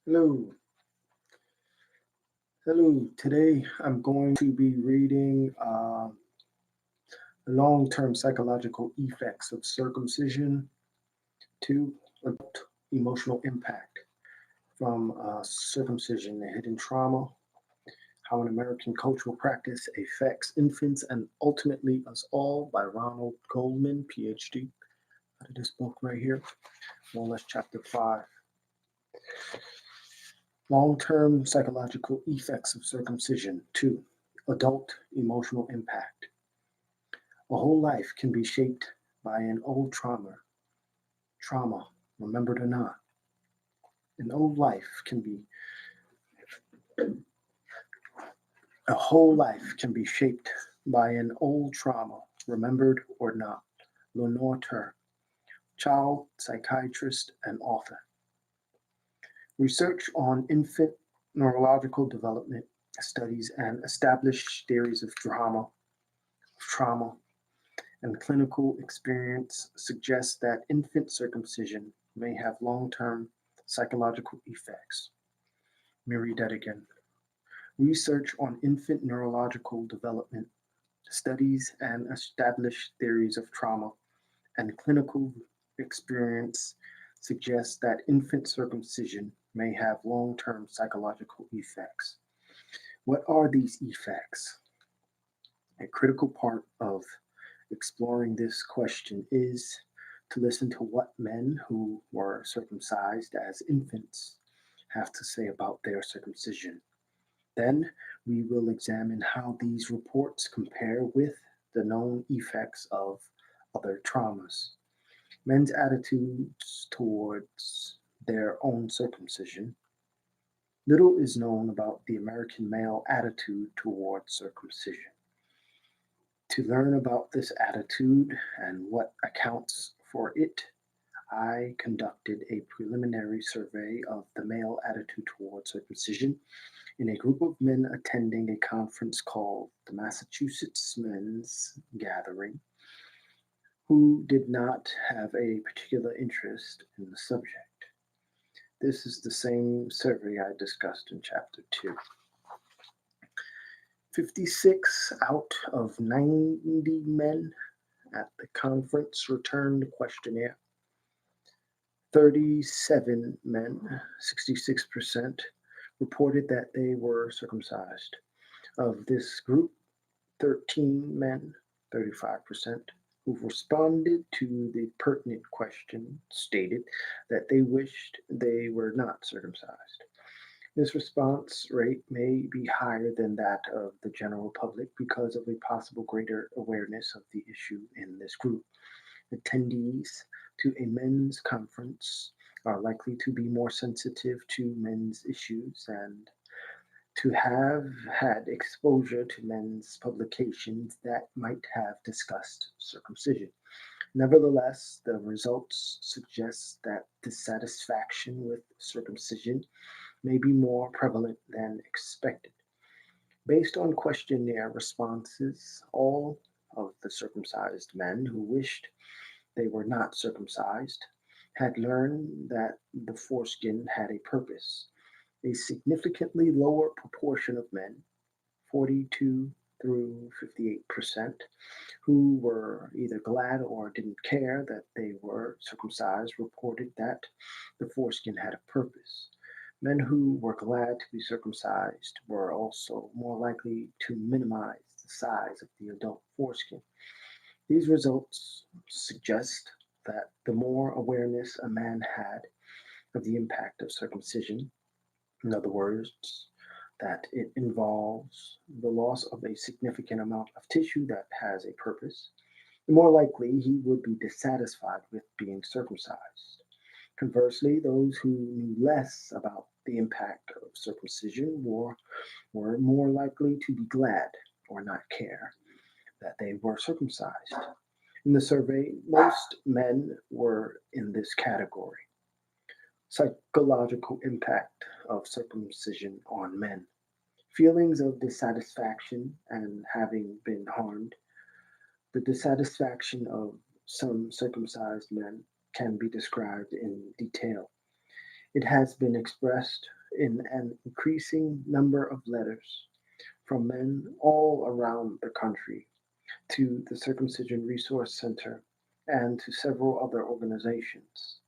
Hello, hello. Today I'm going to be reading the long-term psychological effects of circumcision to adult emotional impact from circumcision, a hidden trauma, how an American cultural practice affects infants and ultimately us all by Ronald Goldman, PhD, out of this book right here, more or less chapter 5. Long-term psychological effects of circumcision. 2. Adult emotional impact. A whole life can be shaped by an old trauma, remembered or not. An old life can be a whole life can be shaped by an old trauma, remembered or not. Lenore Ter, child psychiatrist and author. Research on infant neurological development studies and established theories of trauma, and clinical experience suggests that infant circumcision may have long-term psychological effects. Let me read that again. Research on infant neurological development studies and established theories of trauma and clinical experience suggests that infant circumcision may have long-term psychological effects. What are these effects? A critical part of exploring this question is to listen to what men who were circumcised as infants have to say about their circumcision. Then we will examine how these reports compare with the known effects of other traumas. Men's attitudes towards their own circumcision. Little is known about the American male attitude towards circumcision. To learn about this attitude and what accounts for it, I conducted a preliminary survey of the male attitude towards circumcision in a group of men attending a conference called the Massachusetts Men's Gathering, who did not have a particular interest in the subject. This is the same survey I discussed in Chapter 2. 56 out of 90 men at the conference returned the questionnaire. 37 men, 66%, reported that they were circumcised. Of this group, 13 men, 35%, who responded to the pertinent question stated that they wished they were not circumcised. This response rate may be higher than that of the general public because of a possible greater awareness of the issue in this group. Attendees to a men's conference are likely to be more sensitive to men's issues and to have had exposure to men's publications that might have discussed circumcision. Nevertheless, the results suggest that dissatisfaction with circumcision may be more prevalent than expected. Based on questionnaire responses, all of the circumcised men who wished they were not circumcised had learned that the foreskin had a purpose. A significantly lower proportion of men, 42 through 58%, who were either glad or didn't care that they were circumcised, reported that the foreskin had a purpose. Men who were glad to be circumcised were also more likely to minimize the size of the adult foreskin. These results suggest that the more awareness a man had of the impact of circumcision, in other words, that it involves the loss of a significant amount of tissue that has a purpose, the more likely he would be dissatisfied with being circumcised. Conversely, those who knew less about the impact of circumcision were more likely to be glad or not care that they were circumcised. In the survey, most men were in this category. Psychological impact of circumcision on men. Feelings of dissatisfaction and having been harmed. The dissatisfaction of some circumcised men can be described in detail. It has been expressed in an increasing number of letters from men all around the country to the Circumcision Resource Center and to several other organizations.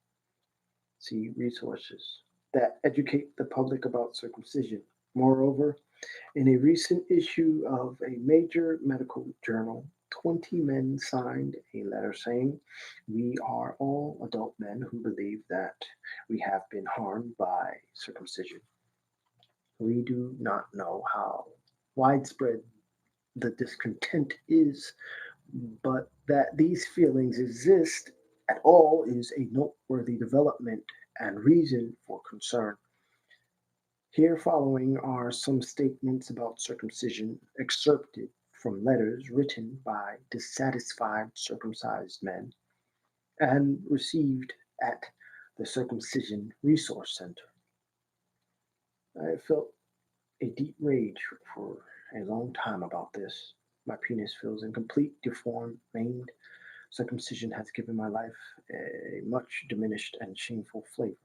See resources that educate the public about circumcision. Moreover, in a recent issue of a major medical journal, 20 men signed a letter saying, "We are all adult men who believe that we have been harmed by circumcision. We do not know how widespread the discontent is, but that these feelings exist at all is a noteworthy development and reason for concern." Here following are some statements about circumcision excerpted from letters written by dissatisfied circumcised men and received at the Circumcision Resource Center. I felt a deep rage for a long time about this. My penis feels incomplete, deformed, maimed. Circumcision has given my life a much diminished and shameful flavor.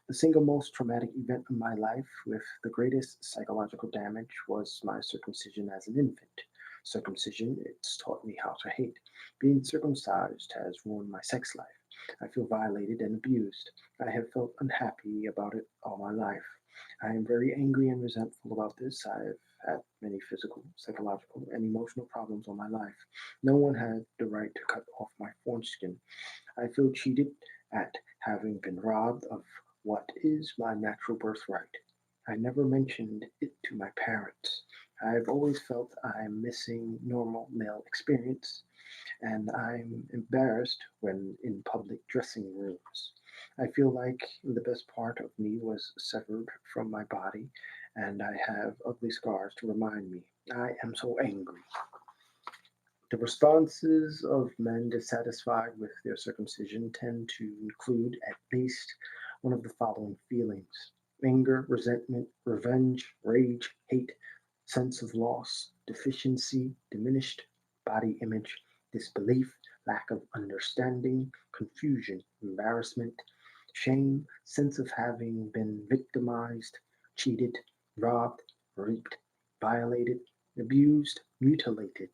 The single most traumatic event of my life with the greatest psychological damage was my circumcision as an infant. Circumcision, it's taught me how to hate. Being circumcised has ruined my sex life. I feel violated and abused. I have felt unhappy about it all my life. I am very angry and resentful about this. I have had many physical, psychological, and emotional problems all my life. No one had the right to cut off my foreskin. I feel cheated at having been robbed of what is my natural birthright. I never mentioned it to my parents. I've always felt I'm missing normal male experience, and I'm embarrassed when in public dressing rooms. I feel like the best part of me was severed from my body, and I have ugly scars to remind me. I am so angry. The responses of men dissatisfied with their circumcision tend to include at least one of the following feelings: anger, resentment, revenge, rage, hate, sense of loss, deficiency, diminished body image, disbelief, lack of understanding, confusion, embarrassment, shame, sense of having been victimized, cheated, robbed, raped, violated, abused, mutilated,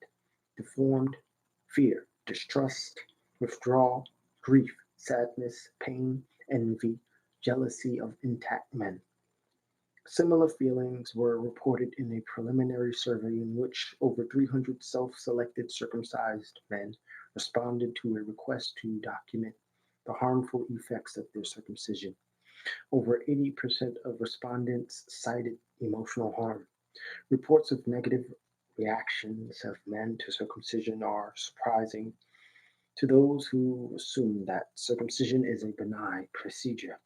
deformed, fear, distrust, withdrawal, grief, sadness, pain, envy, jealousy of intact men. Similar feelings were reported in a preliminary survey in which over 300 self selected circumcised men responded to a request to document the harmful effects of their circumcision. Over 80% of respondents cited emotional harm. Reports of negative reactions of men to circumcision are surprising to those who assume that circumcision is a benign procedure.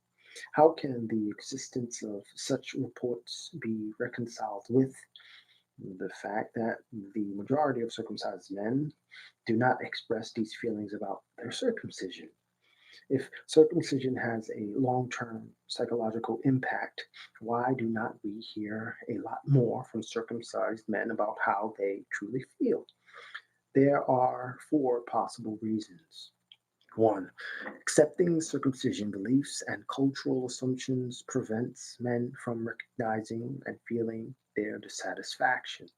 How can the existence of such reports be reconciled with the fact that the majority of circumcised men do not express these feelings about their circumcision? If circumcision has a long term psychological impact, why do not we hear a lot more from circumcised men about how they truly feel? There are four possible reasons. One, accepting circumcision beliefs and cultural assumptions prevents men from recognizing and feeling their dissatisfaction.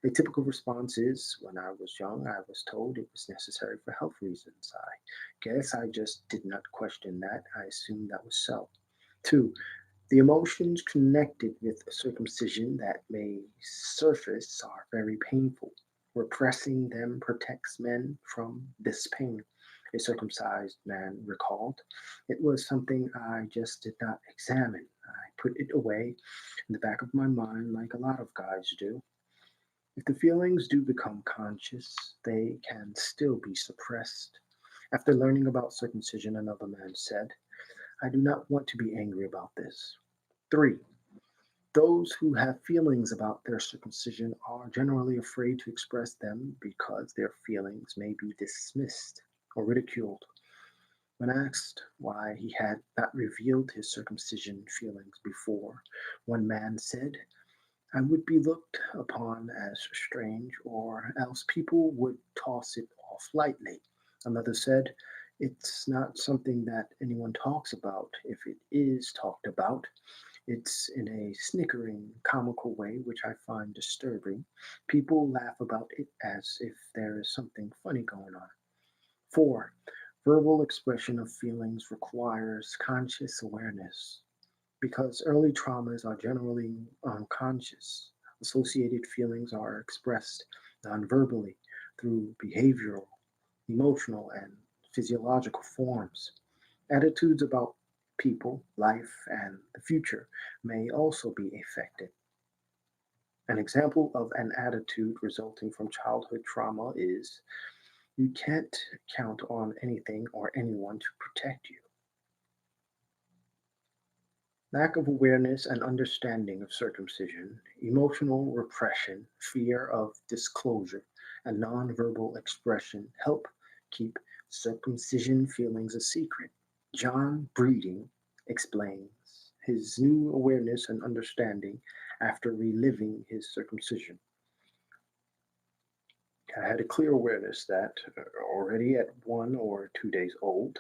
A typical response is, when I was young, I was told it was necessary for health reasons. I guess I just did not question that. I assumed that was so. Two, the emotions connected with circumcision that may surface are very painful. Repressing them protects men from this pain. A circumcised man recalled. It was something I just did not examine. I put it away in the back of my mind like a lot of guys do. If the feelings do become conscious, they can still be suppressed. After learning about circumcision, another man said, "I do not want to be angry about this." Three, those who have feelings about their circumcision are generally afraid to express them because their feelings may be dismissed or ridiculed. When asked why he had not revealed his circumcision feelings before, one man said, "I would be looked upon as strange, or else people would toss it off lightly." Another said, It's not something that anyone talks about. If it is talked about, it's in a snickering, comical way, which I find disturbing. People laugh about it as if there is something funny going on. 4. Verbal expression of feelings requires conscious awareness. Because early traumas are generally unconscious, associated feelings are expressed non-verbally through behavioral, emotional, and physiological forms. Attitudes about people, life, and the future may also be affected. An example of an attitude resulting from childhood trauma is you can't count on anything or anyone to protect you. Lack of awareness and understanding of circumcision, emotional repression, fear of disclosure, and nonverbal expression help keep circumcision feelings a secret. John Breeding explains his new awareness and understanding after reliving his circumcision. I had a clear awareness that already at 1 or 2 days old,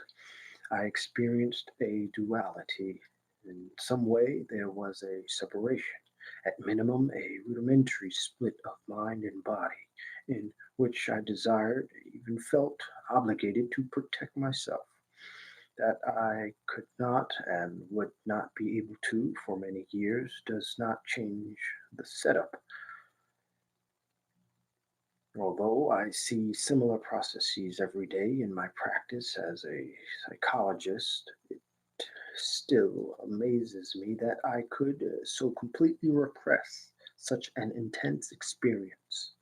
I experienced a duality. In some way, there was a separation, at minimum, a rudimentary split of mind and body, in which I desired, even felt obligated to protect myself. That I could not and would not be able to for many years does not change the setup. Although I see similar processes every day in my practice as a psychologist, it still amazes me that I could so completely repress such an intense experience.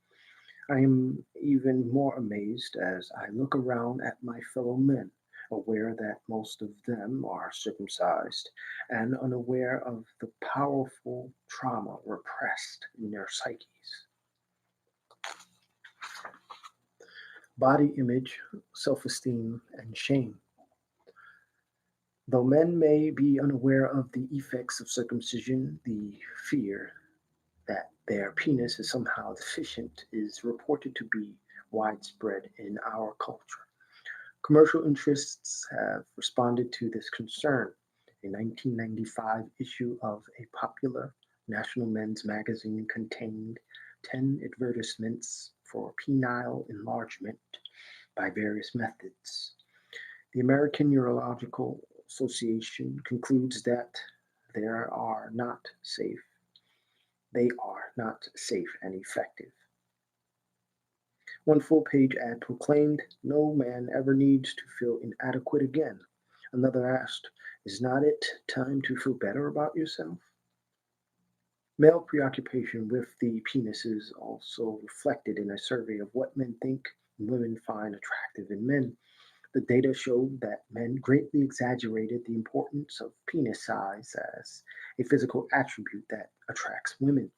I am even more amazed as I look around at my fellow men, aware that most of them are circumcised and unaware of the powerful trauma repressed in their psyches. Body image, self esteem, and shame. Though men may be unaware of the effects of circumcision, the fear that their penis is somehow deficient is reported to be widespread in our culture. Commercial interests have responded to this concern. A 1995 issue of a popular national men's magazine contained 10 advertisements for penile enlargement by various methods. The American Urological Association concludes that there are not safe, they are not safe and effective. One full page ad proclaimed, "No man ever needs to feel inadequate again." Another asked, "Is not it time to feel better about yourself?" Male preoccupation with the penis is also reflected in a survey of what men think and women find attractive in men. The data showed that men greatly exaggerated the importance of penis size as a physical attribute that attracts women.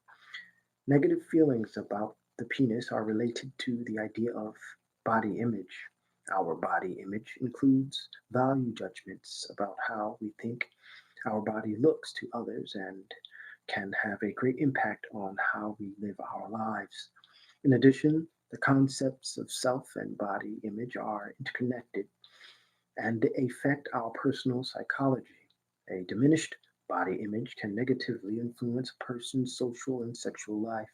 Negative feelings about the penis are related to the idea of body image. Our body image includes value judgments about how we think our body looks to others and can have a great impact on how we live our lives. In addition, the concepts of self and body image are interconnected and they affect our personal psychology. A diminished body image can negatively influence a person's social and sexual life.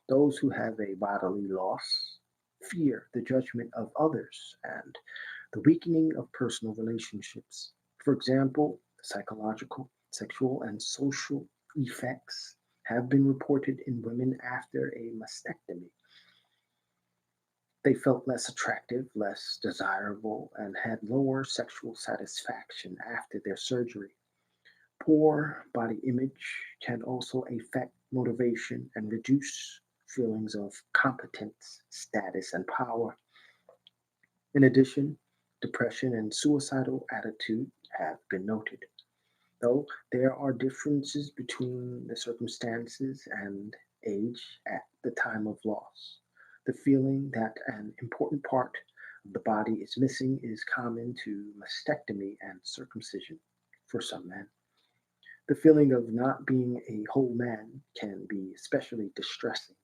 Those who have a bodily loss fear the judgment of others and the weakening of personal relationships. For example, psychological, sexual, and social effects have been reported in women after a mastectomy. They felt less attractive, less desirable, and had lower sexual satisfaction after their surgery. Poor body image can also affect motivation and reduce feelings of competence, status, and power. In addition, depression and suicidal attitude have been noted. Though there are differences between the circumstances and age at the time of loss. The feeling that an important part of the body is missing is common to mastectomy and circumcision for some men. The feeling of not being a whole man can be especially distressing.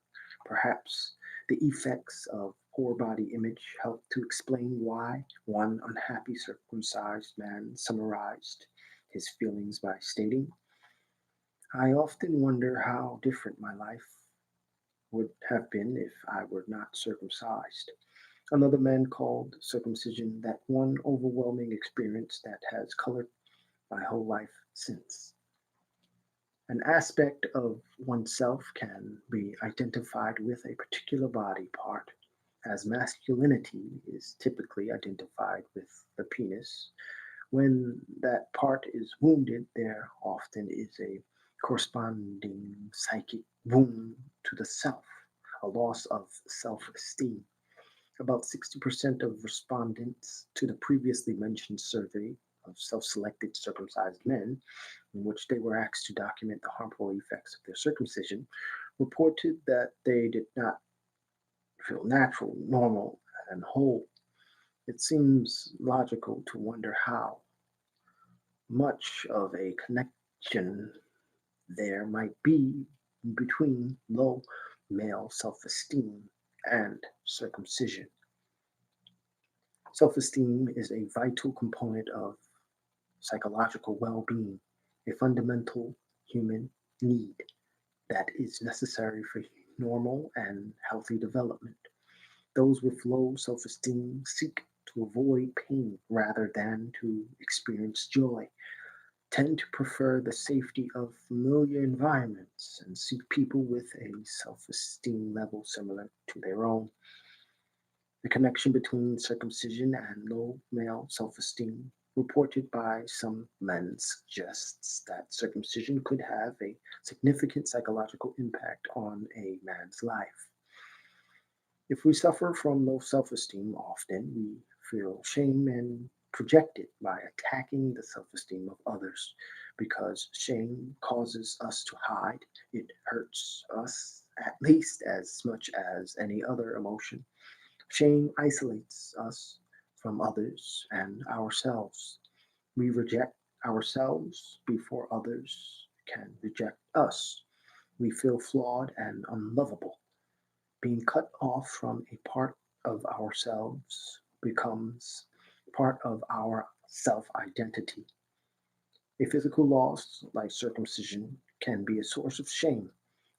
Perhaps the effects of poor body image helped to explain why one unhappy circumcised man summarized his feelings by stating, I often wonder how different my life would have been if I were not circumcised. Another man called circumcision that one overwhelming experience that has colored my whole life since. An aspect of oneself can be identified with a particular body part, as masculinity is typically identified with the penis. When that part is wounded, there often is a corresponding psychic wound to the self, a loss of self esteem. About 60% of respondents to the previously mentioned survey of self selected circumcised men, in which they were asked to document the harmful effects of their circumcision, reported that they did not feel natural, normal, and whole. It seems logical to wonder how much of a connection there might be between low male self esteem and circumcision. Self esteem is a vital component of psychological well being, a fundamental human need that is necessary for normal and healthy development. Those with low self esteem seek to avoid pain rather than to experience joy, tend to prefer the safety of familiar environments, and seek people with a self esteem level similar to their own. The connection between circumcision and low male self esteem, reported by some men, suggests that circumcision could have a significant psychological impact on a man's life. If we suffer from low self esteem, often we feel shame and project it by attacking the self esteem of others. Because shame causes us to hide, it hurts us at least as much as any other emotion. Shame isolates us from others and ourselves. We reject ourselves before others can reject us. We feel flawed and unlovable. Being cut off from a part of ourselves becomes part of our self identity. A physical loss, like circumcision, can be a source of shame.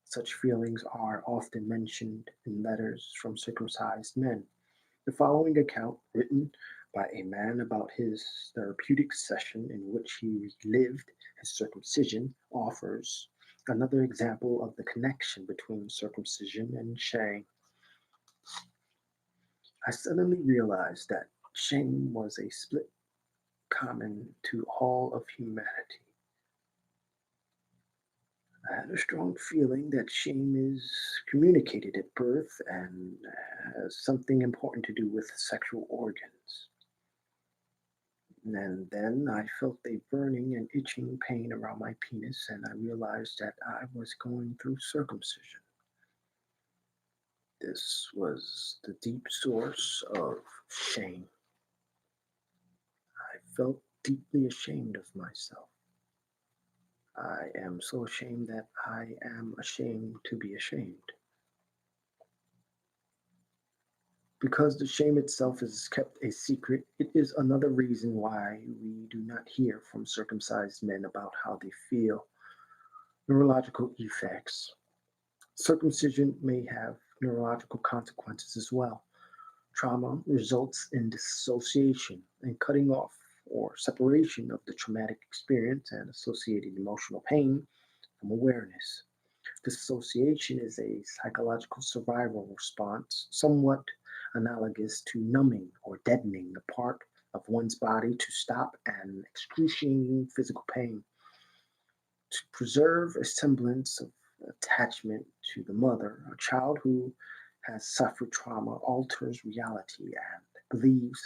Such feelings are often mentioned in letters from circumcised men. The following account, written by a man about his therapeutic session in which he relived his circumcision, offers another example of the connection between circumcision and shame. I suddenly realized that shame was a split common to all of humanity. I had a strong feeling that shame is communicated at birth and has something important to do with sexual organs. And then I felt a burning and itching pain around my penis, and I realized that I was going through circumcision. This was the deep source of shame. I felt deeply ashamed of myself. I am so ashamed that I am ashamed to be ashamed. Because the shame itself is kept a secret, it is another reason why we do not hear from circumcised men about how they feel. Neurological effects. Circumcision may have neurological consequences as well. Trauma results in dissociation and cutting off or separation of the traumatic experience and associated emotional pain from awareness. Dissociation is a psychological survival response, somewhat analogous to numbing or deadening a part of one's body to stop an excruciating physical pain. To preserve a semblance of attachment to the mother, a child who has suffered trauma alters reality and believes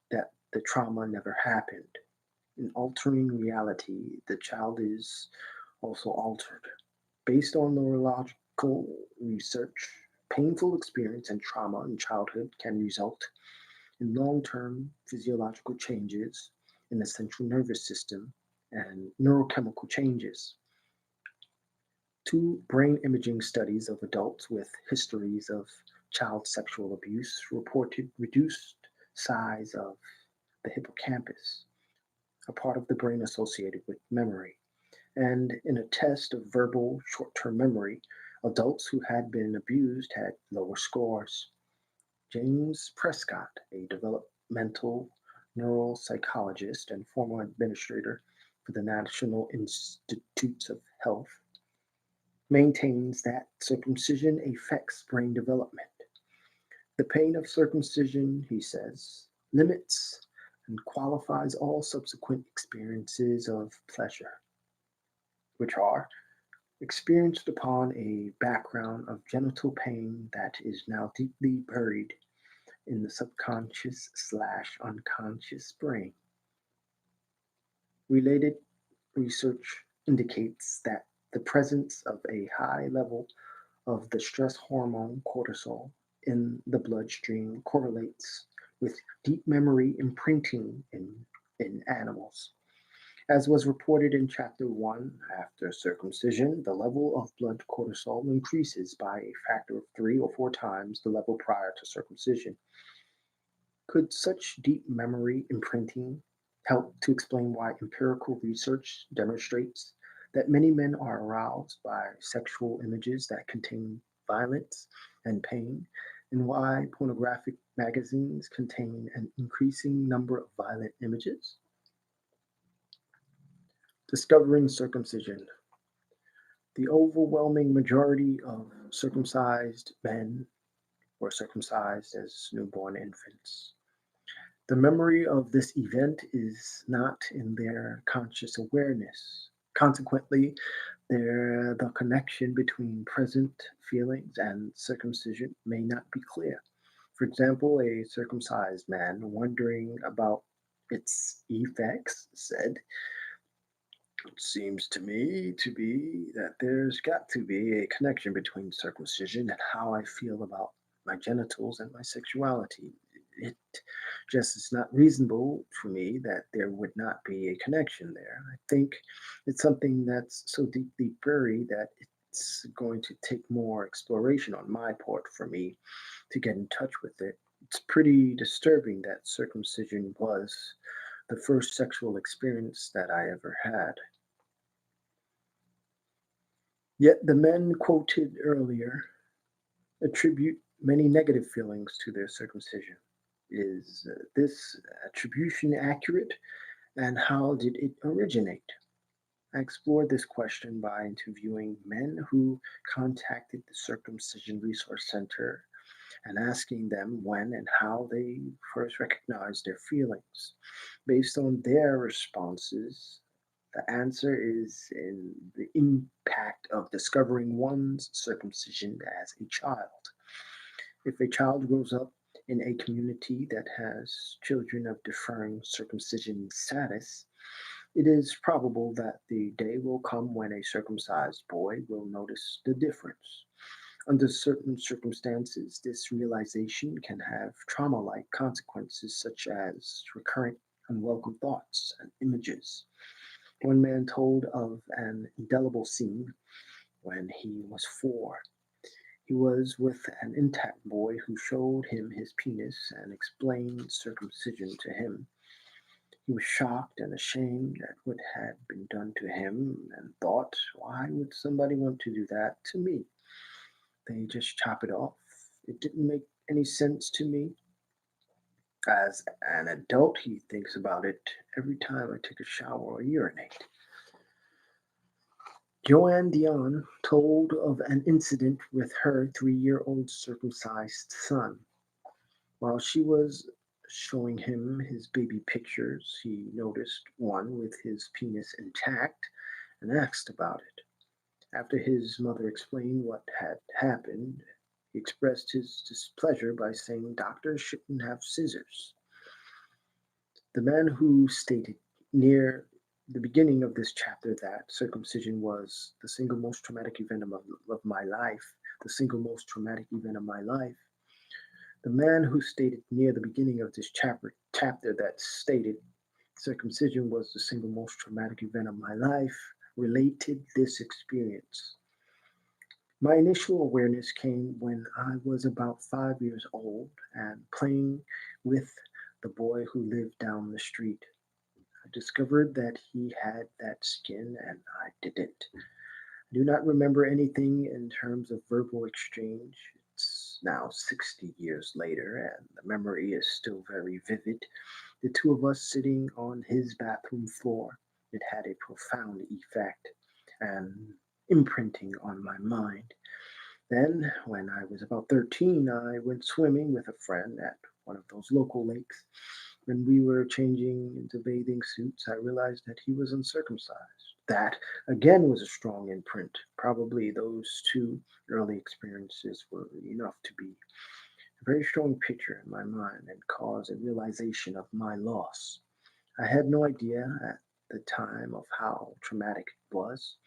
that the trauma never happened. In altering reality, the child is also altered. Based on neurological research, painful experience and trauma in childhood can result in long term physiological changes in the central nervous system and neurochemical changes. Two brain imaging studies of adults with histories of child sexual abuse reported reduced size of the hippocampus, a part of the brain associated with memory. And in a test of verbal short term memory, adults who had been abused had lower scores. James Prescott, a developmental neuropsychologist and former administrator for the National Institutes of Health, maintains that circumcision affects brain development. The pain of circumcision, he says, limits and qualifies all subsequent experiences of pleasure, which are experienced upon a background of genital pain that is now deeply buried in the subconscious/unconscious brain. Related research indicates that the presence of a high level of the stress hormone cortisol in the bloodstream correlates with deep memory imprinting in animals. As was reported in Chapter 1, after circumcision, the level of blood cortisol increases by a factor of 3 or 4 times the level prior to circumcision. Could such deep memory imprinting help to explain why empirical research demonstrates that many men are aroused by sexual images that contain violence and pain, and why pornographic magazines contain an increasing number of violent images? Discovering circumcision. The overwhelming majority of circumcised men were circumcised as newborn infants. The memory of this event is not in their conscious awareness. Consequently, the connection between present feelings and circumcision may not be clear. For example, a circumcised man wondering about its effects said, "It seems to me to be that there's got to be a connection between circumcision and how I feel about my genitals and my sexuality. It just is not reasonable for me that there would not be a connection there. I think it's something that's so deeply buried that it's going to take more exploration on my part for me to get in touch with it. It's pretty disturbing that circumcision was the first sexual experience that I ever had." Yet the men quoted earlier attribute many negative feelings to their circumcision. Is this attribution accurate, and how did it originate? I explored this question by interviewing men who contacted the Circumcision Resource Center and asking them when and how they first recognized their feelings. Based on their responses, the answer is in the impact of discovering one's circumcision as a child. If a child grows up in a community that has children of differing circumcision status, it is probable that the day will come when a circumcised boy will notice the difference. Under certain circumstances, this realization can have trauma like consequences, such as recurrent unwelcome thoughts and images. One man told of an indelible scene when he was 4. He was with an intact boy who showed him his penis and explained circumcision to him. He was shocked and ashamed at what had been done to him and thought, why would somebody want to do that to me? They just chop it off. It didn't make any sense to me. As an adult, he thinks about it every time I take a shower or urinate. Joanne Dion told of an incident with her 3-year-old circumcised son. While she was showing him his baby pictures, he noticed one with his penis intact and asked about it. After his mother explained what had happened, he expressed his displeasure by saying doctors shouldn't have scissors. The man who stated near the beginning of this chapter that circumcision was the single most traumatic event of my life, the single most traumatic event of my life. The man who stated near the beginning of this chapter that stated circumcision was the single most traumatic event of my life related this experience. My initial awareness came when I was about 5 years old and playing with the boy who lived down the street. I discovered that he had that skin and I didn't. I do not remember anything in terms of verbal exchange. It's now 60 years later, and the memory is still very vivid. The two of us sitting on his bathroom floor. It had a profound effect and imprinting on my mind. Then, when I was about 13, I went swimming with a friend at one of those local lakes. When we were changing into bathing suits, I realized that he was uncircumcised. That, again, was a strong imprint. Probably those two early experiences were enough to be a very strong picture in my mind and cause a realization of my loss. I had no idea at the time of how traumatic it was.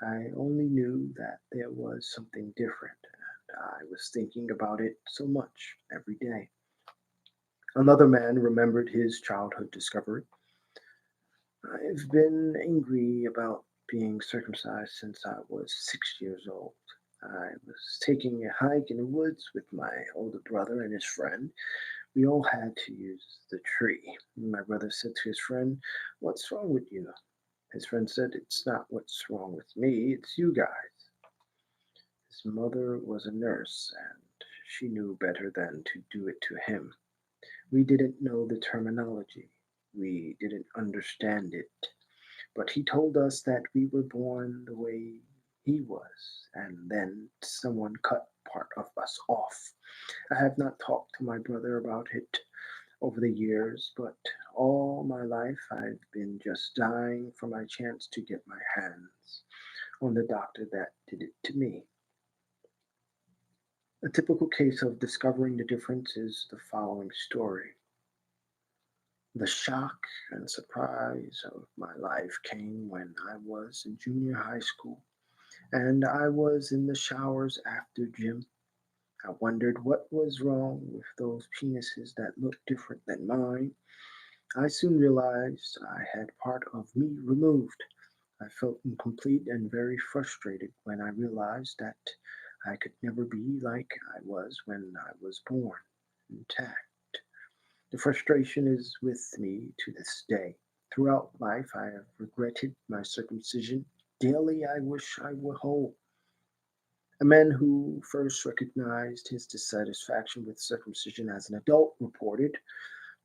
I only knew that there was something different, and I was thinking about it so much every day. Another man remembered his childhood discovery. I've been angry about being circumcised since I was 6 years old. I was taking a hike in the woods with my older brother and his friend. We all had to use the tree. My brother said to his friend, "What's wrong with you?" His friend said, "It's not what's wrong with me, it's you guys." His mother was a nurse, and she knew better than to do it to him. We didn't know the terminology. We didn't understand it. But he told us that we were born the way he was, and then someone cut part of us off. I have not talked to my brother about it over the years, but all my life I've been just dying for my chance to get my hands on the doctor that did it to me. A typical case of discovering the difference is the following story. The shock and surprise of my life came when I was in junior high school and I was in the showers after gym. I wondered what was wrong with those penises that looked different than mine. I soon realized I had part of me removed. I felt incomplete and very frustrated when I realized that I could never be like I was when I was born, intact. The frustration is with me to this day. Throughout life, I have regretted my circumcision. Daily, I wish I were whole. A man who first recognized his dissatisfaction with circumcision as an adult reported,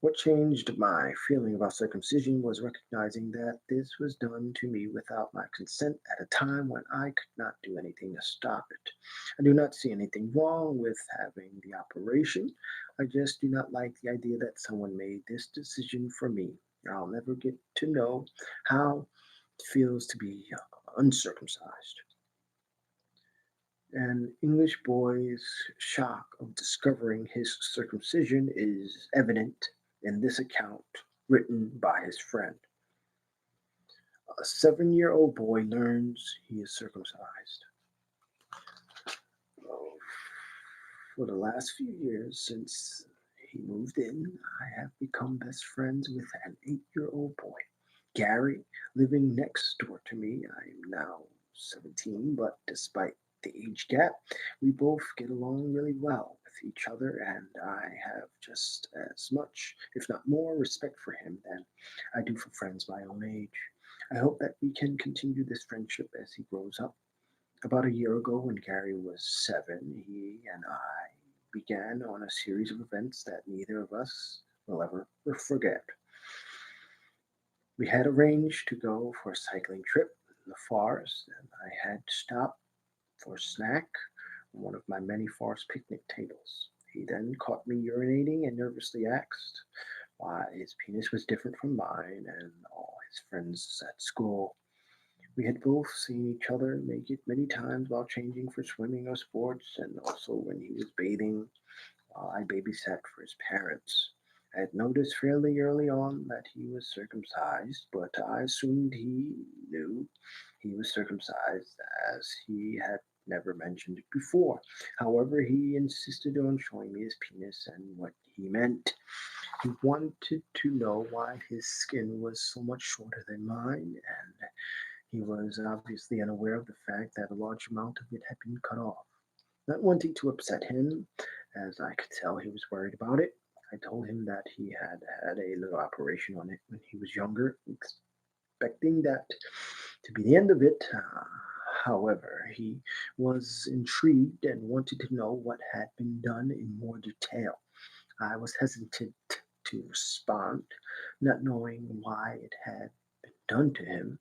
"What changed my feeling about circumcision was recognizing that this was done to me without my consent at a time when I could not do anything to stop it. I do not see anything wrong with having the operation. I just do not like the idea that someone made this decision for me. I'll never get to know how it feels to be uncircumcised." An English boy's shock of discovering his circumcision is evident in this account written by his friend. A 7-year-old boy learns he is circumcised. Oh, for the last few years since he moved in, I have become best friends with an 8-year-old boy, Gary, living next door to me. I am now 17, but despite the age gap, we both get along really well with each other, and I have just as much, if not more, respect for him than I do for friends my own age. I hope that we can continue this friendship as he grows up. About a year ago, when Gary was 7, he and I began on a series of events that neither of us will ever forget. We had arranged to go for a cycling trip in the forest, and I had stopped for a snack on one of my many forest picnic tables. He then caught me urinating and nervously asked why his penis was different from mine and all his friends at school. We had both seen each other make it many times while changing for swimming or sports, and also when he was bathing while I babysat for his parents. I had noticed fairly early on that he was circumcised, but I assumed he knew he was circumcised as he had never mentioned it before. However, he insisted on showing me his penis and what he meant. He wanted to know why his skin was so much shorter than mine and He was obviously unaware of the fact that a large amount of it had been cut off. Not wanting to upset him, as I could tell he was worried about it, I told him that he had had a little operation on it when he was younger, expecting that to be the end of it. However, he was intrigued and wanted to know what had been done in more detail. I was hesitant to respond, not knowing why it had been done to him.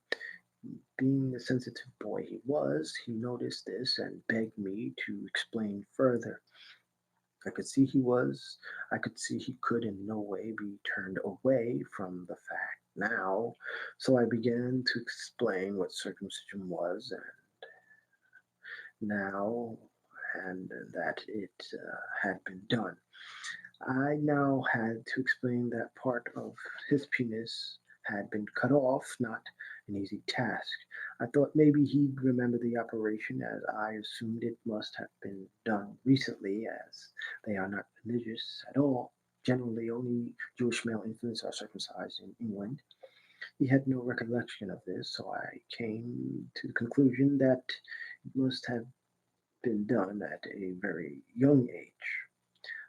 Being the sensitive boy he was, he noticed this and begged me to explain further. I could see he was, I could see he could in no way be turned away from the fact now, so I began to explain what circumcision was now and that it had been done. I now had to explain that part of his penis had been cut off, not an easy task. I thought maybe he'd remember the operation, as I assumed it must have been done recently, as they are not religious at all. Generally, only Jewish male infants are circumcised in England. He had no recollection of this, so I came to the conclusion that it must have been done at a very young age.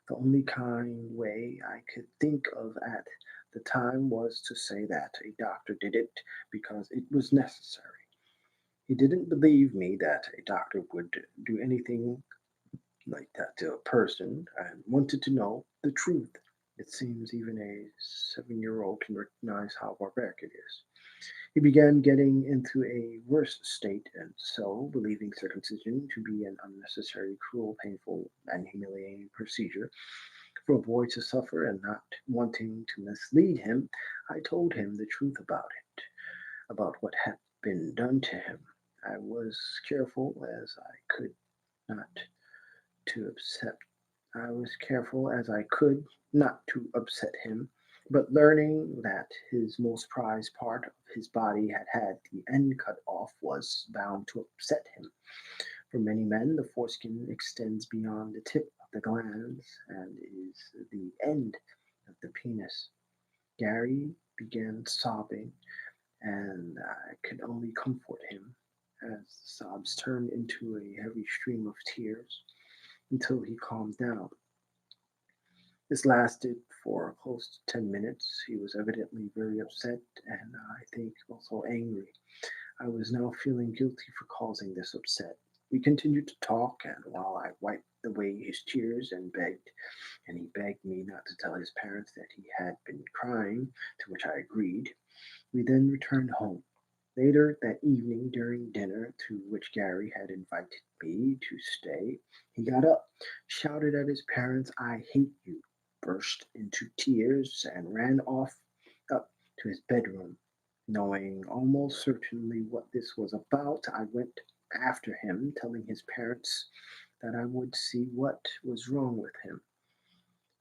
The only kind way I could think of at the time was to say that a doctor did it because it was necessary. He didn't believe me that a doctor would do anything like that to a person and wanted to know the truth. It seems even a 7-year-old can recognize how barbaric it is. He began getting into a worse state, and so, believing circumcision to be an unnecessary, cruel, painful, and humiliating procedure, for a boy to suffer and not wanting to mislead him, I told him the truth about it, about what had been done to him. I was careful as I could not to upset. I was careful as I could not to upset him, but learning that his most prized part of his body had had the end cut off was bound to upset him. For many men, the foreskin extends beyond the tip of the glands and is the end of the penis. Gary began sobbing, and I could only comfort him as the sobs turned into a heavy stream of tears until he calmed down. This lasted for close to 10 minutes. He was evidently very upset and I think also angry. I was now feeling guilty for causing this upset. We continued to talk, and while I wiped away his tears and he begged me not to tell his parents that he had been crying, to which I agreed, we then returned home. Later that evening, during dinner, to which Gary had invited me to stay, he got up, shouted at his parents, "I hate you," burst into tears, and ran off up to his bedroom. Knowing almost certainly what this was about, I went after him, telling his parents that I would see what was wrong with him.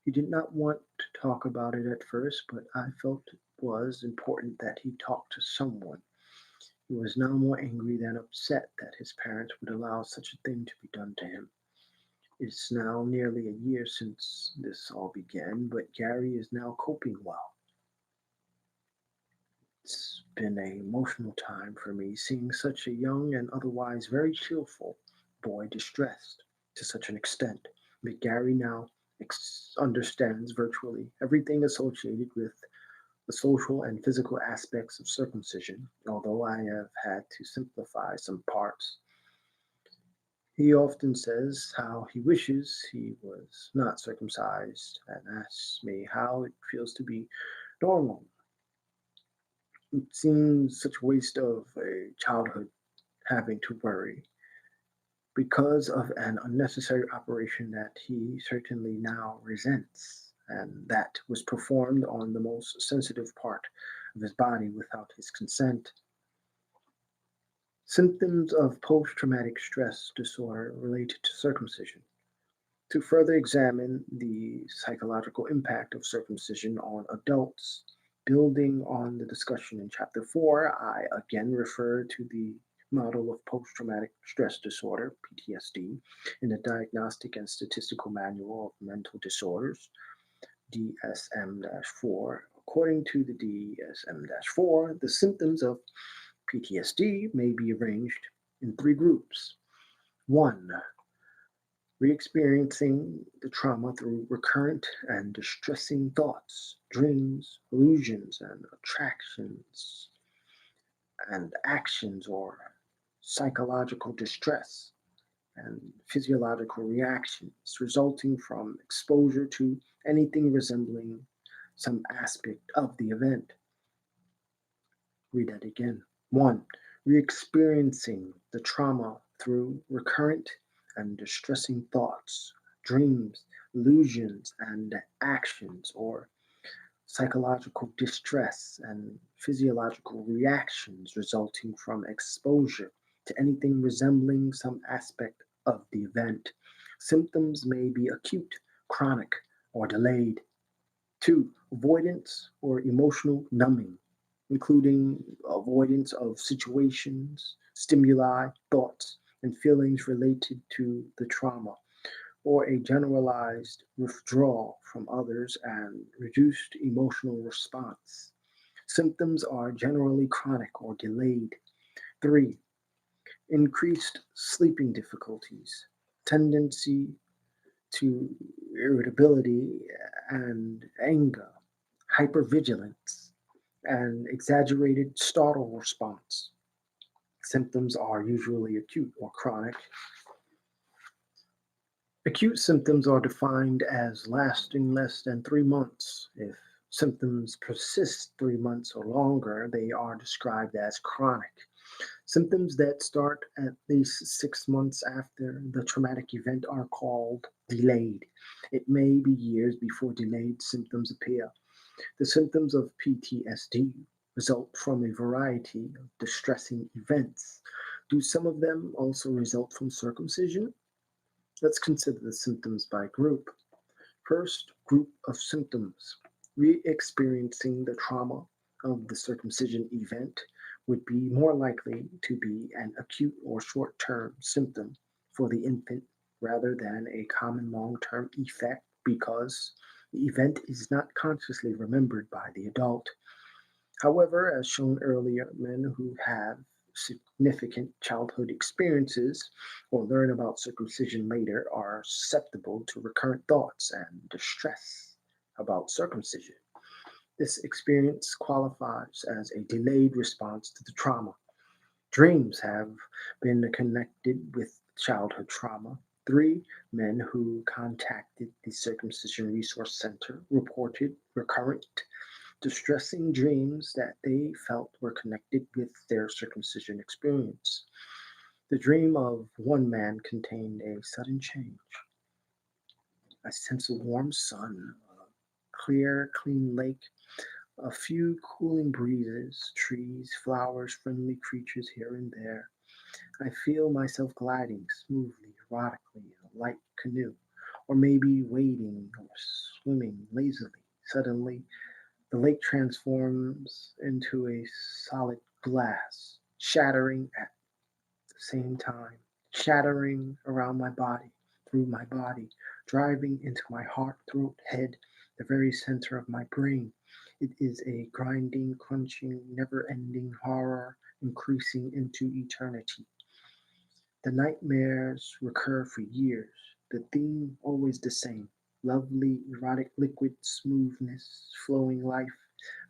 He did not want to talk about it at first, but I felt it was important that he talk to someone. He was now more angry than upset that his parents would allow such a thing to be done to him. It's now nearly a year since this all began, but Gary is now coping well. It's been an emotional time for me seeing such a young and otherwise very cheerful boy distressed to such an extent. But Gary now understands virtually everything associated with the social and physical aspects of circumcision, although I have had to simplify some parts. He often says how he wishes he was not circumcised and asks me how it feels to be normal. It seems such a waste of a childhood having to worry because of an unnecessary operation that he certainly now resents, and that was performed on the most sensitive part of his body without his consent. Symptoms of post traumatic stress disorder related to circumcision. To further examine the psychological impact of circumcision on adults, building on the discussion in Chapter 4, I again refer to the model of post traumatic stress disorder, PTSD, in the Diagnostic and Statistical Manual of Mental Disorders, DSM 4. According to the DSM 4, the symptoms of PTSD may be arranged in three groups. One, re-experiencing the trauma through recurrent and distressing thoughts, dreams, illusions, and attractions and actions, or psychological distress and physiological reactions resulting from exposure to anything resembling some aspect of the event. Read that again. One, re-experiencing the trauma through recurrent and distressing thoughts, dreams, illusions, and actions, or psychological distress and physiological reactions resulting from exposure to anything resembling some aspect of the event. Symptoms may be acute, chronic, or delayed. Two, avoidance or emotional numbing, including avoidance of situations, stimuli, thoughts, and feelings related to the trauma, or a generalized withdrawal from others and reduced emotional response. Symptoms are generally chronic or delayed. Three, increased sleeping difficulties, tendency to irritability and anger, hypervigilance, and exaggerated startle response. Symptoms are usually acute or chronic. Acute symptoms are defined as lasting less than 3 months. If symptoms persist 3 months or longer, they are described as chronic. Symptoms that start at least 6 months after the traumatic event are called delayed. It may be years before delayed symptoms appear. The symptoms of PTSD result from a variety of distressing events. Do some of them also result from circumcision? Let's consider the symptoms by group. First group of symptoms, re-experiencing the trauma of the circumcision event would be more likely to be an acute or short-term symptom for the infant rather than a common long-term effect because the event is not consciously remembered by the adult. However, as shown earlier, men who have significant childhood experiences or learn about circumcision later are susceptible to recurrent thoughts and distress about circumcision. This experience qualifies as a delayed response to the trauma. Dreams have been connected with childhood trauma. Three men who contacted the Circumcision Resource Center reported recurrent distressing dreams that they felt were connected with their circumcision experience. The dream of one man contained a sudden change, a sense of warm sun, a clear, clean lake, a few cooling breezes, trees, flowers, friendly creatures here and there. I feel myself gliding smoothly, erotically in a light canoe, or maybe wading or swimming lazily. Suddenly, the lake transforms into a solid glass, shattering at the same time, shattering around my body, through my body, driving into my heart, throat, head, the very center of my brain. It is a grinding, crunching, never ending horror increasing into eternity. The nightmares recur for years, the theme always the same: lovely, erotic liquid smoothness, flowing life,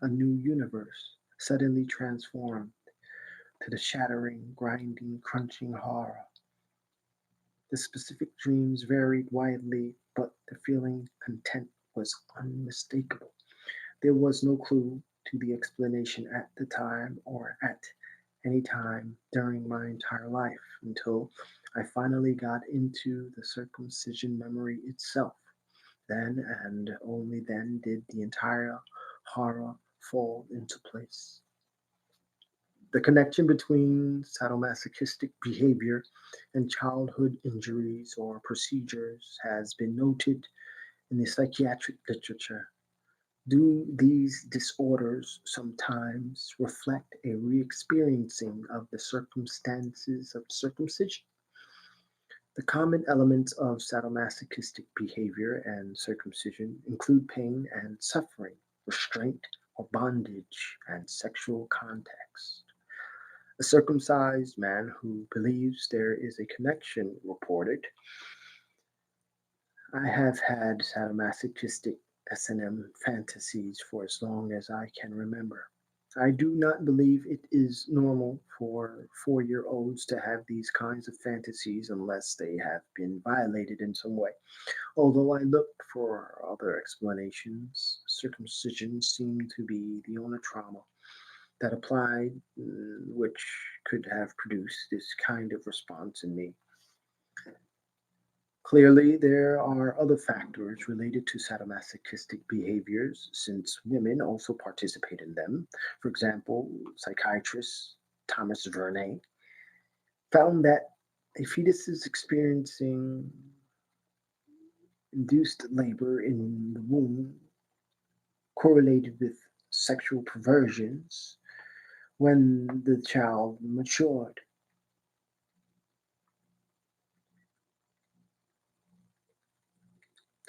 a new universe, suddenly transformed to the shattering, grinding, crunching horror. The specific dreams varied widely, but the feeling content was unmistakable. There was no clue to the explanation at the time or at any time during my entire life until I finally got into the circumcision memory itself. Then and only then did the entire horror fall into place. The connection between sadomasochistic behavior and childhood injuries or procedures has been noted in the psychiatric literature. Do these disorders sometimes reflect a re experiencing of the circumstances of circumcision? The common elements of sadomasochistic behavior and circumcision include pain and suffering, restraint or bondage, and sexual context. A circumcised man who believes there is a connection reported. I have had sadomasochistic S&M fantasies for as long as I can remember. I do not believe it is normal for 4-year-olds to have these kinds of fantasies unless they have been violated in some way. Although I looked for other explanations, circumcision seemed to be the only trauma that applied, which could have produced this kind of response in me. Clearly, there are other factors related to sadomasochistic behaviors since women also participate in them. For example, psychiatrist Thomas Verney found that a fetus is experiencing induced labor in the womb correlated with sexual perversions when the child matured.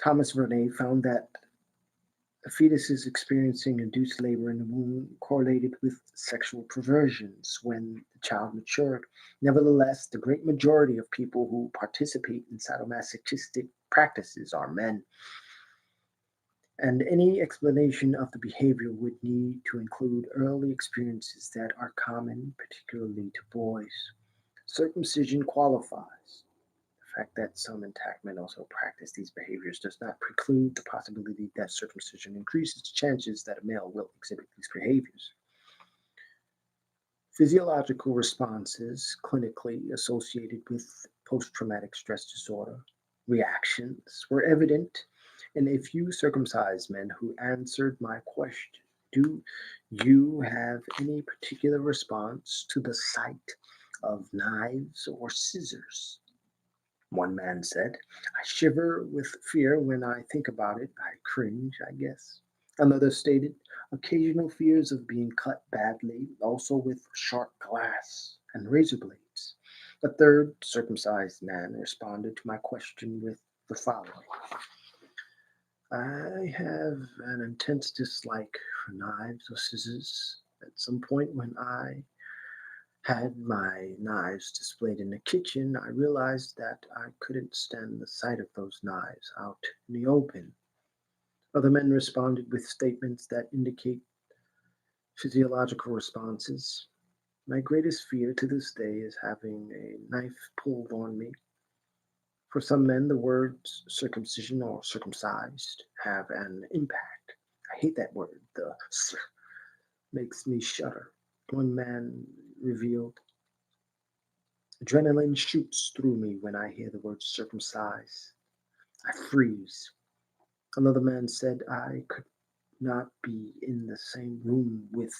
Thomas Verney found that a fetus is experiencing induced labor in the womb correlated with sexual perversions when the child matured. Nevertheless, the great majority of people who participate in sadomasochistic practices are men, and any explanation of the behavior would need to include early experiences that are common, particularly to boys. Circumcision qualifies. The fact that some intact men also practice these behaviors does not preclude the possibility that circumcision increases the chances that a male will exhibit these behaviors. Physiological responses clinically associated with post traumatic stress disorder reactions were evident in a few circumcised men who answered my question. Do you have any particular response to the sight of knives or scissors? One man said, I shiver with fear when I think about it. I cringe, I guess. Another stated, occasional fears of being cut badly, also with sharp glass and razor blades. A third circumcised man responded to my question with the following: I have an intense dislike for knives or scissors. At some point when I had my knives displayed in the kitchen, I realized that I couldn't stand the sight of those knives out in the open. Other men responded with statements that indicate physiological responses. My greatest fear to this day is having a knife pulled on me. For some men, the words circumcision or circumcised have an impact. I hate that word. The makes me shudder. One man revealed, adrenaline shoots through me when I hear the word circumcise. I freeze. Another man said I could not be in the same room with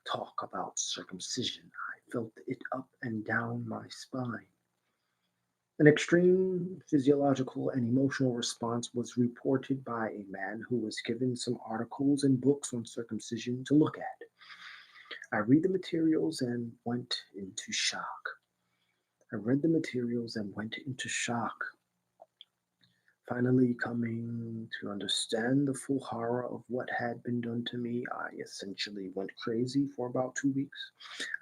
talk about circumcision. I felt it up and down my spine. An extreme physiological and emotional response was reported by a man who was given some articles and books on circumcision to look at. I read the materials and went into shock. I read the materials and went into shock. Finally, coming to understand the full horror of what had been done to me, I essentially went crazy for about 2 weeks.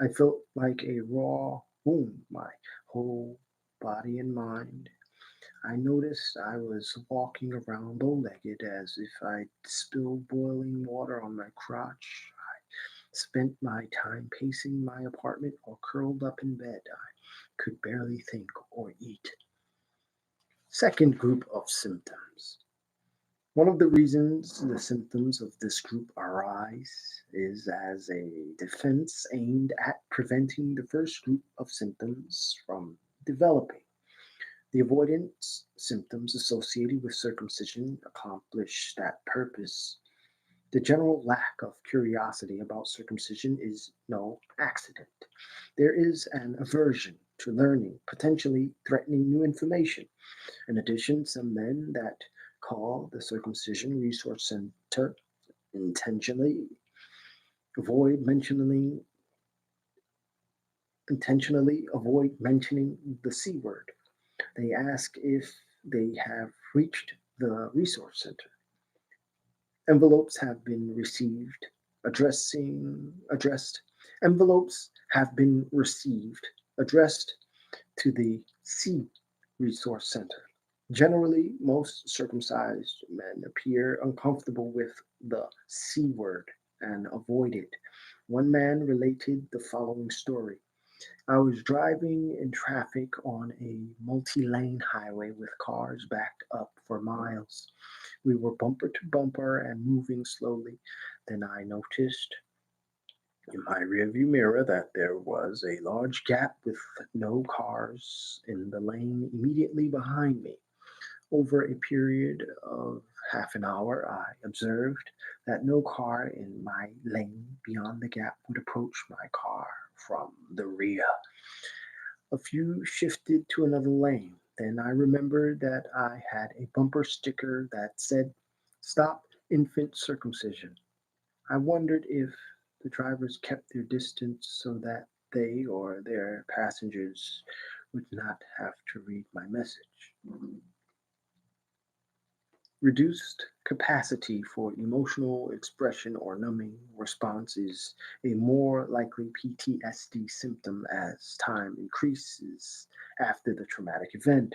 I felt like a raw wound, my whole body and mind. I noticed I was walking around bow legged as if I'd spilled boiling water on my crotch. I spent my time pacing my apartment or curled up in bed. I could barely think or eat. Second group of symptoms. One of the reasons the symptoms of this group arise is as a defense aimed at preventing the first group of symptoms from developing. The avoidance symptoms associated with circumcision accomplish that purpose. The general lack of curiosity about circumcision is no accident. There is an aversion to learning, potentially threatening new information. In addition, some men that call the Circumcision Resource Center intentionally avoid mentioning intentionally avoid mentioning the C word. They ask if they have reached the resource center. Envelopes have been received addressed Envelopes have been received addressed to the C Resource Center. Generally, most circumcised men appear uncomfortable with the C word and avoid it. One man related the following story. I was driving in traffic on a multi lane highway with cars backed up for miles. We were bumper to bumper and moving slowly. Then I noticed in my rearview mirror that there was a large gap with no cars in the lane immediately behind me. Over a period of half an hour, I observed that no car in my lane beyond the gap would approach my car from the rear. A few shifted to another lane. Then I remembered that I had a bumper sticker that said, "Stop infant circumcision." I wondered if the drivers kept their distance so that they or their passengers would not have to read my message. Reduced capacity for emotional expression or numbing response is a more likely PTSD symptom as time increases after the traumatic event.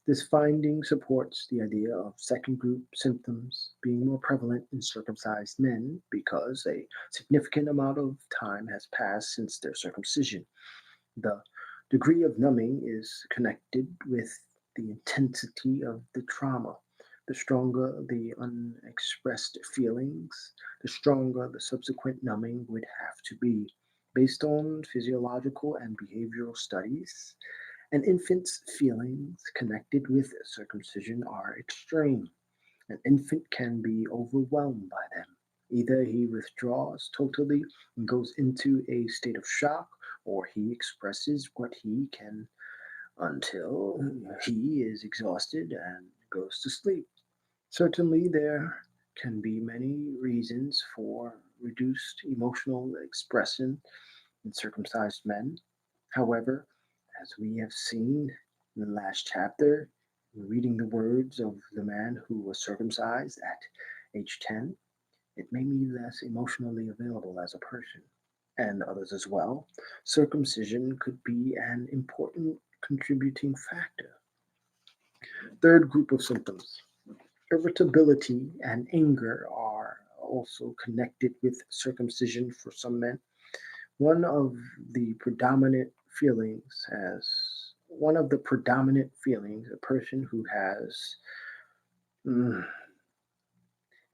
This finding supports the idea of second group symptoms being more prevalent in circumcised men because a significant amount of time has passed since their circumcision. The degree of numbing is connected with the intensity of the trauma. The stronger the unexpressed feelings, the stronger the subsequent numbing would have to be. Based on physiological and behavioral studies, an infant's feelings connected with circumcision are extreme. An infant can be overwhelmed by them. Either he withdraws totally and goes into a state of shock, or he expresses what he can until he is exhausted and goes to sleep. Certainly, there can be many reasons for reduced emotional expression in circumcised men. However, as we have seen in the last chapter, reading the words of the man who was circumcised at age 10, it made me less emotionally available as a person, and others as well. Circumcision could be an important contributing factor. Third group of symptoms. Irritability and anger are also connected with circumcision for some men. One of the predominant feelings as one of the predominant feelings a person who has mm,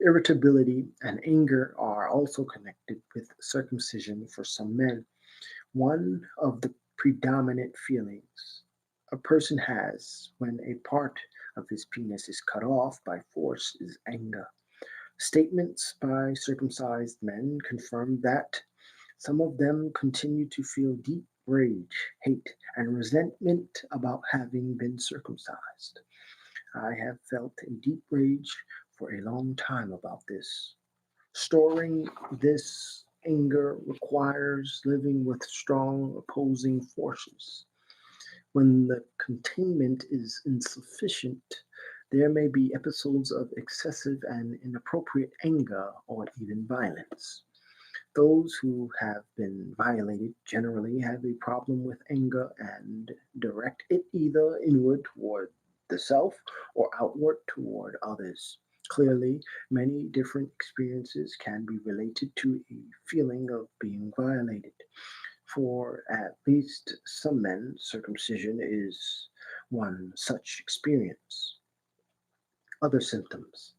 irritability and anger are also connected with circumcision for some men. One of the predominant feelings a person has when a part of his penis is cut off by force is anger. Statements by circumcised men confirm that some of them continue to feel deep rage, hate, and resentment about having been circumcised. I have felt a deep rage for a long time about this. Storing this anger requires living with strong opposing forces. When the containment is insufficient, there may be episodes of excessive and inappropriate anger or even violence. Those who have been violated generally have a problem with anger and direct it either inward toward the self or outward toward others. Clearly, many different experiences can be related to a feeling of being violated. For at least some men, circumcision is one such experience. Other symptoms.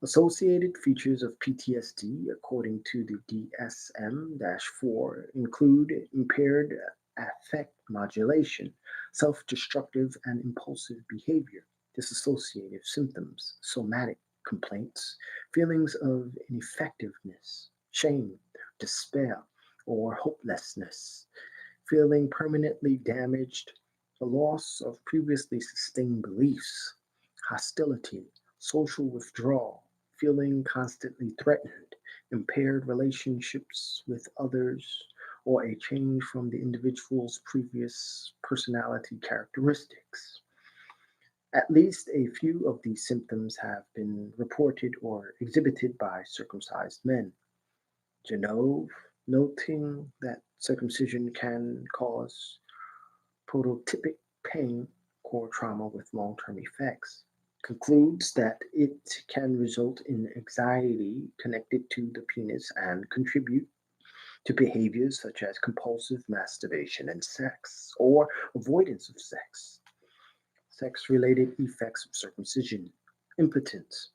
Associated features of PTSD, according to the DSM-4, include impaired affect modulation, self-destructive and impulsive behavior, dissociative symptoms, somatic complaints, feelings of ineffectiveness, shame, despair, or hopelessness, feeling permanently damaged, the loss of previously sustained beliefs, hostility, social withdrawal, feeling constantly threatened, impaired relationships with others, or a change from the individual's previous personality characteristics. At least a few of these symptoms have been reported or exhibited by circumcised men. Genove noting that circumcision can cause prototypic pain, core trauma with long term effects, concludes that it can result in anxiety connected to the penis and contribute to behaviors such as compulsive masturbation and sex or avoidance of sex, sex related effects of circumcision, impotence.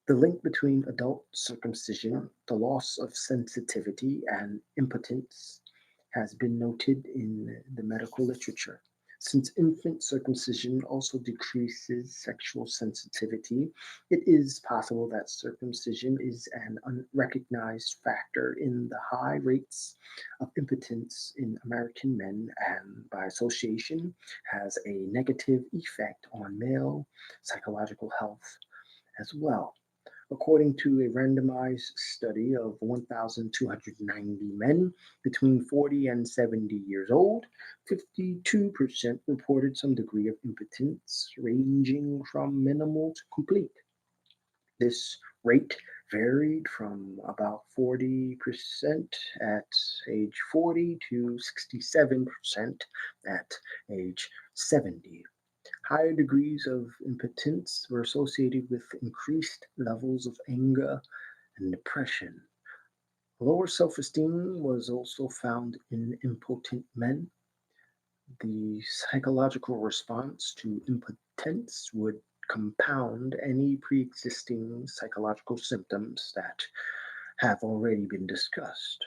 The link between adult circumcision, the loss of sensitivity, and impotence has been noted in the medical literature. Since infant circumcision also decreases sexual sensitivity, it is possible that circumcision is an unrecognized factor in the high rates of impotence in American men and, by association, has a negative effect on male psychological health as well. According to a randomized study of 1,290 men between 40 and 70 years old, 52% reported some degree of impotence, ranging from minimal to complete. This rate varied from about 40% at age 40 to 67% at age 70. Higher degrees of impotence were associated with increased levels of anger and depression. Lower self esteem was also found in impotent men. The psychological response to impotence would compound any pre existing psychological symptoms that have already been discussed.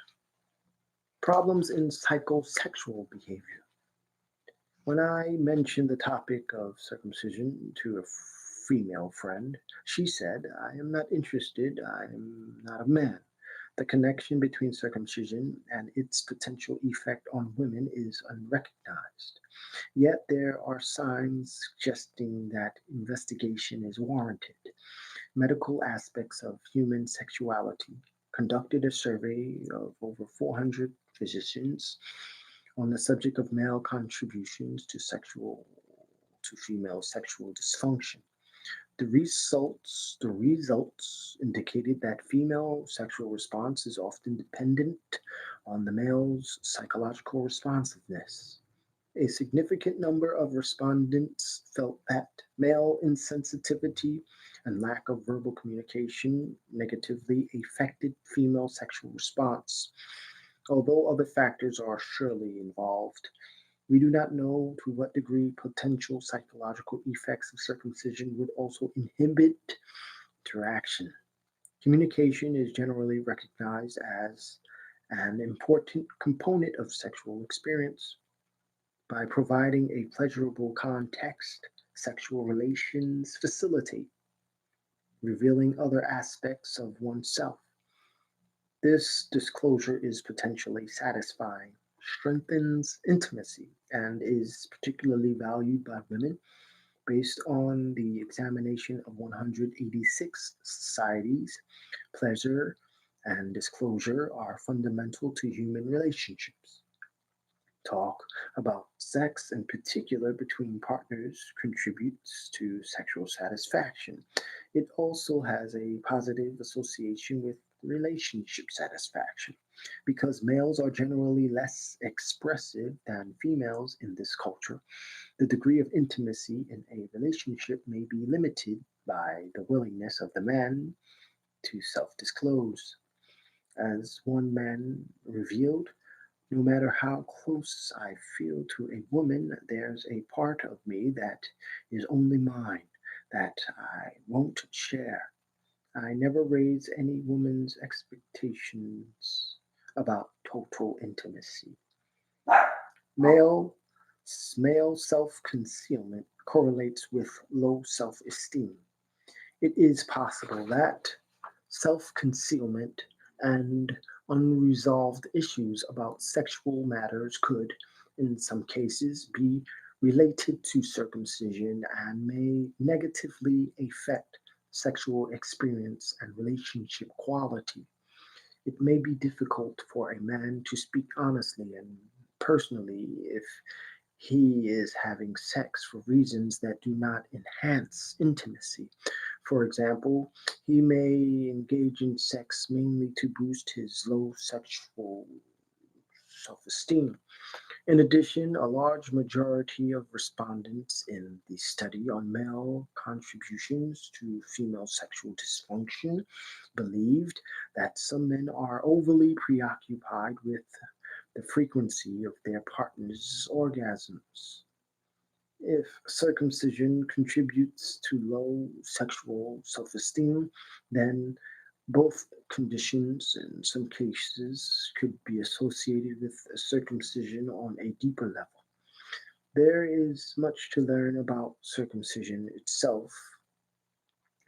Problems in psychosexual behavior. When I mentioned the topic of circumcision to a female friend, she said, I am not interested, I am not a man. The connection between circumcision and its potential effect on women is unrecognized. Yet there are signs suggesting that investigation is warranted. Medical aspects of human sexuality conducted a survey of over 400 physicians on the subject of male contributions to female sexual dysfunction. The results indicated that female sexual response is often dependent on the male's psychological responsiveness. A significant number of respondents felt that male insensitivity and lack of verbal communication negatively affected female sexual response. Although other factors are surely involved, we do not know to what degree potential psychological effects of circumcision would also inhibit interaction. Communication is generally recognized as an important component of sexual experience. By providing a pleasurable context, sexual relations facilitate revealing other aspects of oneself. This disclosure is potentially satisfying, strengthens intimacy, and is particularly valued by women based on the examination of 186 societies. Pleasure and disclosure are fundamental to human relationships. Talk about sex, in particular between partners, contributes to sexual satisfaction. It also has a positive association with relationship satisfaction because males are generally less expressive than females in this culture. The degree of intimacy in a relationship may be limited by the willingness of the man to self disclose. As one man revealed, no matter how close I feel to a woman, there's a part of me that is only mine, that I won't share. I never raise any woman's expectations about total intimacy. Male, male self concealment correlates with low self esteem. It is possible that self concealment and unresolved issues about sexual matters could, in some cases, be related to circumcision and may negatively affect sexual experience and relationship quality. It may be difficult for a man to speak honestly and personally if he is having sex for reasons that do not enhance intimacy. For example, he may engage in sex mainly to boost his low sexual self esteem. In addition, a large majority of respondents in the study on male contributions to female sexual dysfunction believed that some men are overly preoccupied with the frequency of their partner's orgasms. If circumcision contributes to low sexual self esteem, then both conditions in some cases could be associated with circumcision on a deeper level. There is much to learn about circumcision itself.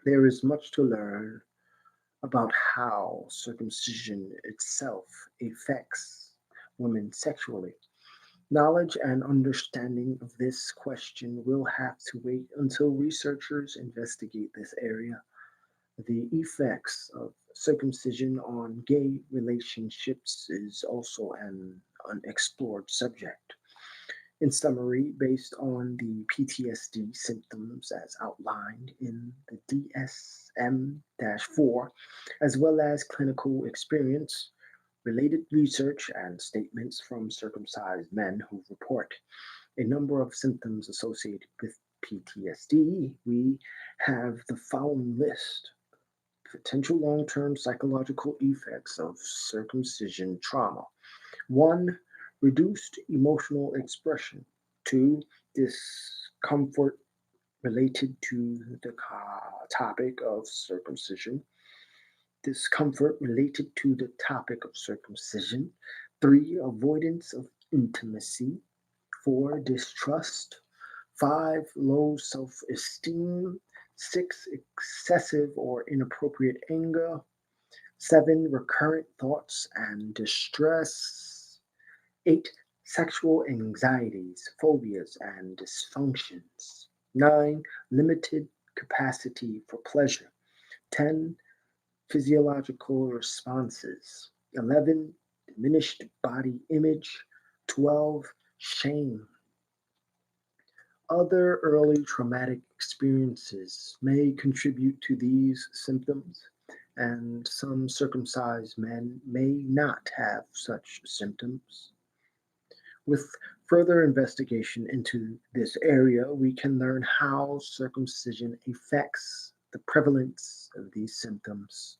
There is much to learn about how circumcision itself affects women sexually. Knowledge and understanding of this question will have to wait until researchers investigate this area. The effects of circumcision on gay relationships is also an unexplored subject. In summary, based on the PTSD symptoms as outlined in the DSM-4, as well as clinical experience, related research, and statements from circumcised men who report a number of symptoms associated with PTSD, we have the following list: potential long term psychological effects of circumcision trauma. 1. Reduced emotional expression. 2. Discomfort related to the topic of circumcision. Discomfort related to the topic of circumcision. 3. Avoidance of intimacy. 4. Distrust. 5. Low self esteem. 6. Excessive or inappropriate anger. 7. Recurrent thoughts and distress. 8. Sexual anxieties, phobias, and dysfunctions. 9. Limited capacity for pleasure. 10. Physiological responses. 11. Diminished body image. 12. Shame. Other early traumatic experiences may contribute to these symptoms, and some circumcised men may not have such symptoms. With further investigation into this area, we can learn how circumcision affects the prevalence of these symptoms.